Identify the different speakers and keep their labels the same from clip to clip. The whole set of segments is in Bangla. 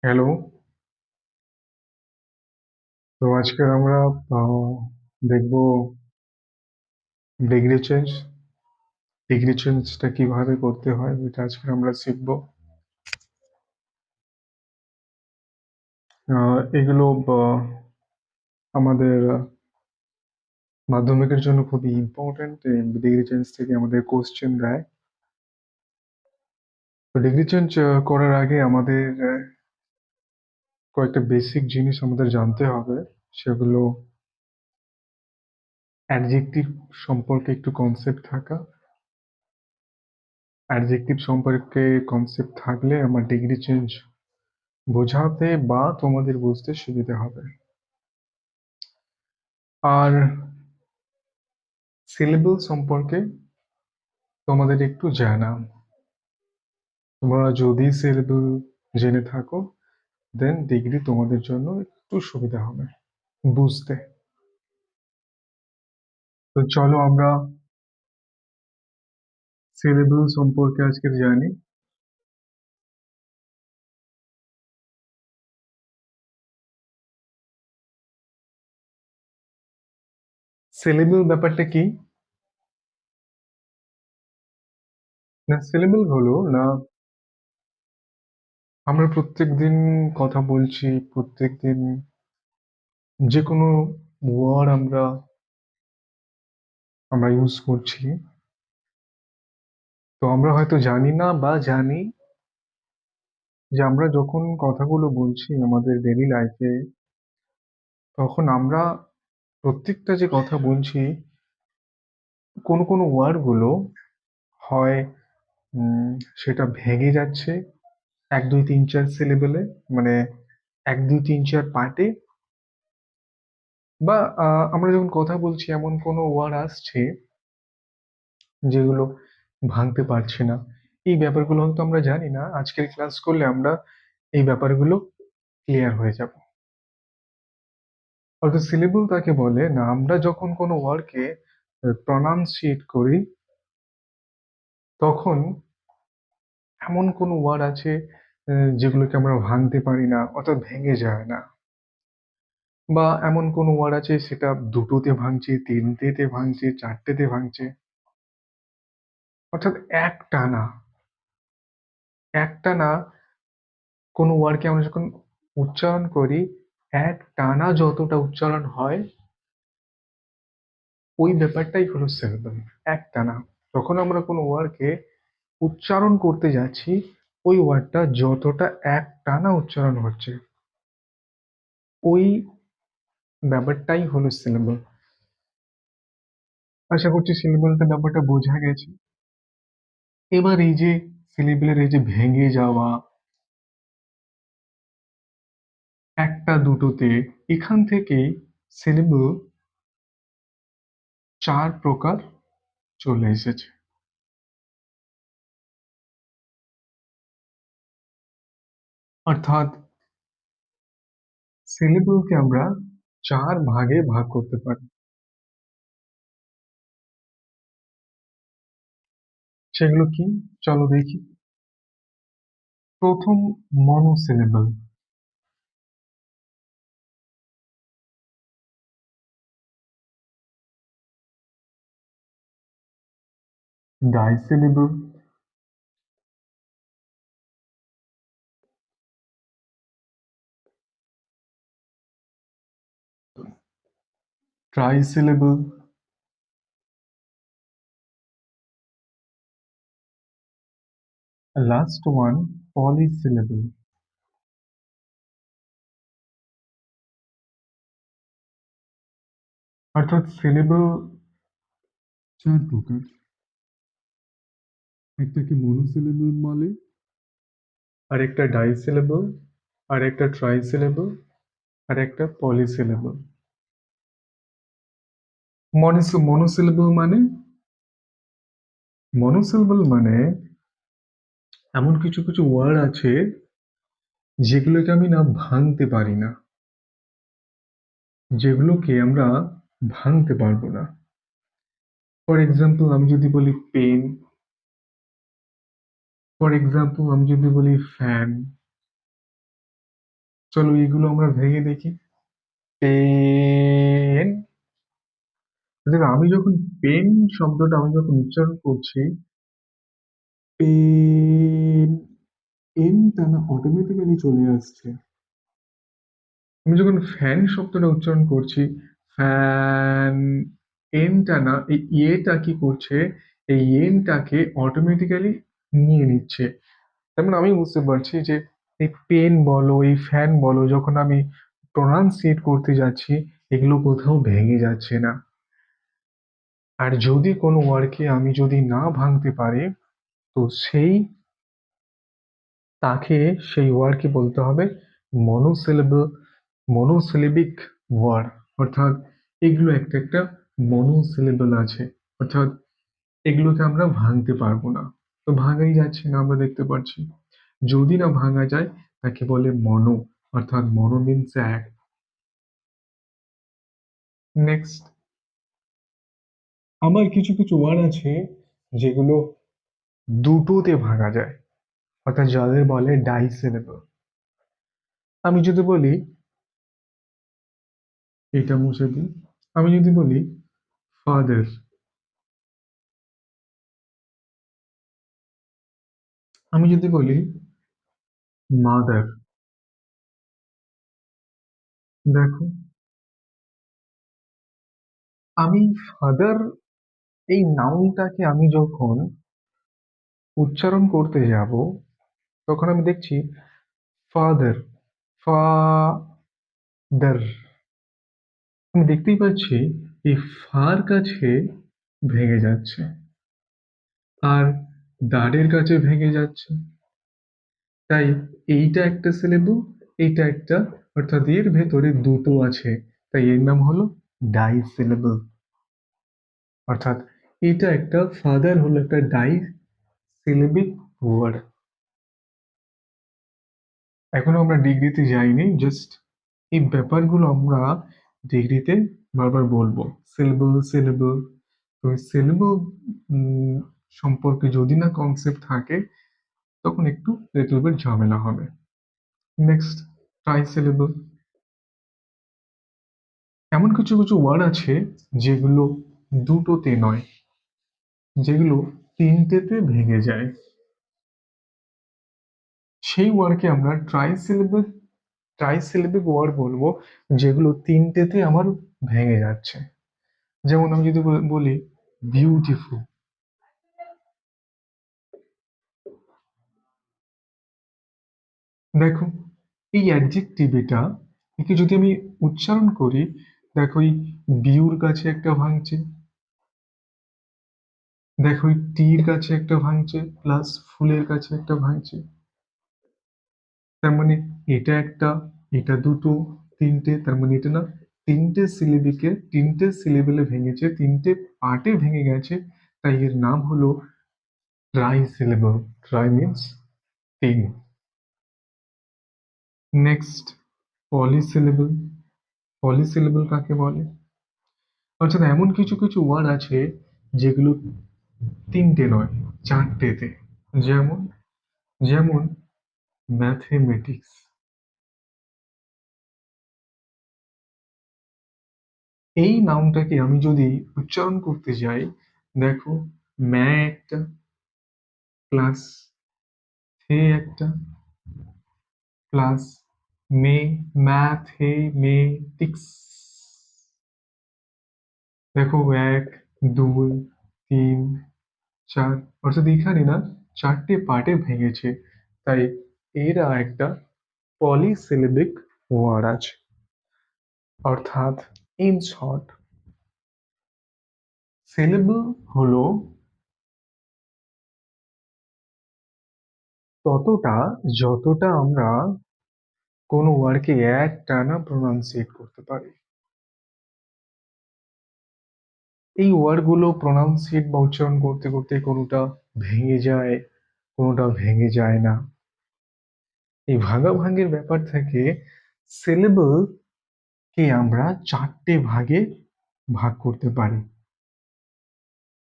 Speaker 1: হ্যালো। তো আজকে আমরা দেখব ডিগ্রি চেঞ্জ। ডিগ্রি চেঞ্জটা কিভাবে করতে হয় এটা আজকে আমরা শিখব। এগুলো আমাদের মাধ্যমিকের জন্য খুবই ইম্পর্টেন্ট। ডিগ্রি চেঞ্জ থেকে আমাদের কোশ্চেন দেয়। তো ডিগ্রি চেঞ্জ করার আগে আমাদের কয়েকটা বেসিক জিনিস আমাদের জানতে হবে। সেগুলো অ্যাডজেক্টিভ সম্পর্কে একটু কনসেপ্ট থাকা। অ্যাডজেক্টিভ সম্পর্কে কনসেপ্ট থাকলে আমার ডিগ্রি চেঞ্জ বোঝাতে বা তোমাদের বুঝতে সুবিধা হবে। আর সিলেবল সম্পর্কে তোমাদের একটু জানা। তোমরা যদি সিলেবল জেনে থাকো দেন ডিগ্রি তোমাদের জন্য একটু সুবিধা হবে বুঝতে। তো চলো আমরা সিলেবল সম্পর্কে আজকে জানি। সিলেবল ব্যাপারটা কি? না, সিলেবল হলো না, আমরা প্রত্যেকদিন কথা বলছি, প্রত্যেকদিন যে কোনো ওয়ার্ড আমরা আমরা ইউজ করছি। তো আমরা হয়তো জানি না বা জানি যে আমরা যখন কথাগুলো বলছি আমাদের ডেইলি লাইফে, তখন আমরা প্রত্যেকটা যে কথা বলছি, কোনো কোনো ওয়ার্ড গুলো হয় উম, সেটা ভেঙে যাচ্ছে 1 2 3 4 সিলেবেলে, মানে 1 2 3 4 পার্টে, বা আমরা যখন কথা বলছি এমন কোনো ওয়ার্ড আসছে যেগুলো ভাঙতে পারছে না। এই ব্যাপারগুলো হয়তো আমরা জানি না, আজকের ক্লাস করলে আমরা এই ব্যাপারগুলো ক্লিয়ার হয়ে যাব। অর্থাৎ সিলেবল তাকে বলে না, আমরা যখন কোনো ওয়ার্ডকে প্রনাউন্সিয়েট করি তখন এমন কোনো ওয়ার্ড আছে যেগুলোকে আমরা ভাঙতে পারি না, অর্থাৎ ভেঙে যায় না। বা এমন কোনো ওয়ার্ড আছে সেটা দুটোতে ভাঙছে, তিনটেতে ভাঙছে, চারটেতে ভাঙছে। অর্থাৎ একটানা একটানা কোনো ওয়ার্ডকে আমরা যখন উচ্চারণ করি, একটানা যতটা উচ্চারণ হয় ওই ব্যাপারটাই হলো সিলেবল। একটানা যখন আমরা কোনো ওয়ার্ডকে উচ্চারণ করতে যাচ্ছি, ওই ওয়ার্ডটা যতটা একটানা উচ্চারণ হচ্ছে ওই ব্যাপারটাই হলো সিলেবল। আশা করছি সিলেবলটা ব্যাপারটা বোঝা গেছে। এবার এই যে সিলেবলের এই যে ভেঙে যাওয়া একটা দুটোতে, এখান থেকে সিলেবল 4 প্রকার চলে এসেছে। অর্থাৎ সিলেবলকে আমরা 4 ভাগে ভাগ করতে পারি। সেগুলো কি? চলো দেখি। প্রথম, monosyllable. Disyllable. Trisyllable. Last one, polysyllable. অর্থাৎ সিলেবল 4 প্রকার। একটাকে মনোসিলেবল বলে, আর একটা ডাইসিলেবল, আর একটা ট্রাইসিলেবল, আর একটা পলিসিলেবল। মনোসিলেবল মানে, মনোসিলেবল মানে এমন কিছু কিছু ওয়ার্ড আছে যেগুলোকে আমি না ভাঙতে পারি না, যেগুলোকে আমরা ভাঙতে পারবো না। ফর এক্সাম্পল আমি যদি বলি পেন, ফর এক্সাম্পল আমি যদি বলি ফ্যান, চলো এগুলো আমরা ভেঙে দেখি। পেন। দেখো আমি যখন পেন শব্দটা আমি যখন উচ্চারণ করছি, পেন, এনটা না অটোমেটিক্যালি চলে আসছে। আমি যখন ফ্যান শব্দটা উচ্চারণ করছি, ফ্যান, এনটা না, এই ইয়েটা কি করছে, এই এনটাকে অটোমেটিক্যালি নিয়ে নিচ্ছে। তার মানে আমি বুঝতে পারছি যে এই পেন বলো, এই ফ্যান বলো, যখন আমি প্রোনাউন্সিয়েট করতে যাচ্ছি, এগুলো কোথাও ভেঙে যাচ্ছে না। আর যদি কোনো ওয়ার্ডকে আমি যদি না ভাঙতে পারি, তো তাকে সেই ওয়ার্ডকে বলতে হবে মনোসিলেবল, মনোসিলেবিক ওয়ার্ড। অর্থাৎ এগুলো একটা একটা মনোসিলেবল আছে, অর্থাৎ এগুলোকে আমরা ভাঙতে পারবো না। তো ভাঙাই যাচ্ছে না, আমরা দেখতে পাচ্ছি। যদি না ভাঙা যায়, তাকে বলে মনো, অর্থাৎ মনো মিনস এক। নেক্সট, আমার কিছু কিছু ওয়ার্ড আছে যেগুলো দুটোতে ভাঙা যায়, অর্থাৎ যাদের বলে ডাইসিলেবল। আমি যদি বলি, এটা মুছে দিই, আমি যদি বলি ফাদার, আমি যদি বলি মাদার, দেখো আমি ফাদার এই নাউনটাকে আমি যখন উচ্চারণ করতে যাব, তখন আমি দেখছি ফাদার, ফাদার, আমি দেখতেই পাচ্ছি এই ফার কাছে ভেঙে যাচ্ছে, আর দাঁড়ের কাছে ভেঙে যাচ্ছে। তাই এইটা একটা সিলেবল, এইটা একটা, অর্থাৎ এর ভেতরে দুটো আছে, তাই এর নাম হলো ডাই সিলেবল। অর্থাৎ এটা একটা, ফাদার হলো একটা ডাই সিলেবিক ওয়ার্ড। এখনো আমরা ডিগ্রিতে যাইনি, জাস্ট এই ব্যাপারগুলো আমরা ডিগ্রিতে বারবার বলবো। সিলেবল, সিলেবল, তো সিলেবল সম্পর্কে যদি না কনসেপ্ট থাকে, তখন একটু লিটল বিট ঝামেলা হবে। Next, try syllable. এমন কিছু কিছু ওয়ার্ড আছে যেগুলো দুটোতে নয়, যেগুলো তিনটেতে ভেঙে যায়, সেই ওয়ার্ডকে আমরা ট্রাইসিলেবিক ওয়ার্ড বলবো, যেগুলো তিনটেতে আমার ভেঙে যাচ্ছে। যেমন আমি যদি বলি বিউটিফুল, দেখো এই অ্যাডজেক্টিভ এটা, একে যদি আমি উচ্চারণ করি, দেখো এই বিউর কাছে একটা ভাঙছে, দেখো এই টির কাছে একটা ভাঙছে, প্লাস ফুলের কাছে একটা ভাঙছে। তার মানে এটা একটা, এটা দুটো, তিনটে, তার মানে এটা না, তিনটে সিলেবেলে ভেঙেছে, তিনটে পার্টে ভেঙে গেছে, তাই এর নাম হলো ট্রাই সিলেবল। ট্রাই মিন্স তিন। Next, polysyllable. পলিসিলেবল কাকে বলে? অর্থাৎ এমন কিছু কিছু ওয়ার্ড আছে যেগুলো তিনটে নয়, চারটেতে। যেমন, যেমন ম্যাথমেটিক্স। এই নাউনটাকে আমি যদি উচ্চারণ করতে যাই, দেখো ম্যা একটা, প্লাস থে একটা, প্লাস মে, ম্যাথেমেটিক্স। দেখো এক, দুই, তিন, চার, অর্থাৎ এখানে না চারটে পার্টে ভেঙেছে, তাই এরা একটা পলিসিলেবিক ওয়ার্ড আছে। অর্থাৎ ইন শর্ট, সিলেবল হলো ততটা যতটা আমরা কোনো ওয়ার্ডকে এক টানা প্রোনাউন্সিয়েট করতে পারি। এই ওয়ার্ডগুলো প্রোনাউন্সিয়েট বা উচ্চারণ করতে করতে কোনোটা ভেঙে যায়, কোনোটা ভেঙে যায় না। এই ভাগাভাগির ব্যাপার থেকে সিলেবল কে আমরা চারটে ভাগে ভাগ করতে পারি।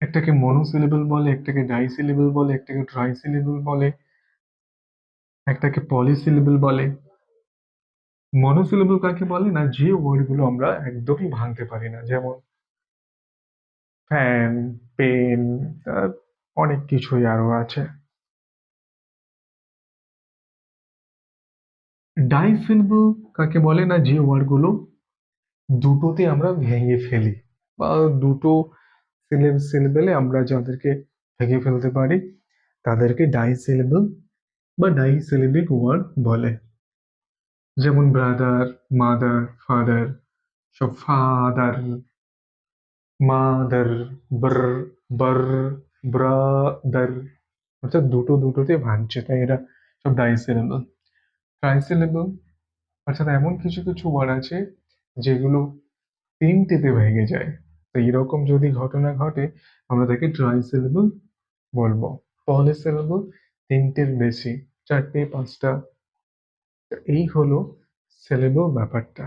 Speaker 1: একটাকে মনোসিলেবল বলে, একটাকে ডাইসিলেবল বলে, একটাকে ট্রাইসিলেবল বলে, একটাকে পলিসিলেবল বলে। মনোসিলেবল কাকে বলে না, যে ওয়ার্ড গুলো আমরা একদমই ভাঙতে পারি না, যেমন ফ্যান, পেন, অনেক কিছুই আরো আছে। ডাইসিলেবল কাকে বলে না, যে ওয়ার্ড গুলো দুটোতে আমরা ভেঙে ফেলি, বা দুটো সিলেবেলে আমরা যাদেরকে ভেঙে ফেলতে পারি তাদেরকে ডাইসিলেবল বা ডাইসিলেবিক ওয়ার্ড বলে। যেমন ব্রাদার, মাদার, ফাদার, সব ফাদার, মাদার, ব্র, বর, ব্রাদার, অর্থাৎ দুটো দুটোতে ভাঙছে, তাই এরা সব ডাইসিলেবল। ট্রাইসিলেবল অর্থাৎ এমন কিছু কিছু ওয়ার্ড আছে যেগুলো তিনটেতে ভেঙে যায়। তো এরকম যদি ঘটনা ঘটে আমরা তাকে ট্রাইসিলেবল বলবো। পলিসিলেবল তিনটের বেশি, চারটে, পাঁচটা। তো এই হলো সিলেবল ব্যাপারটা।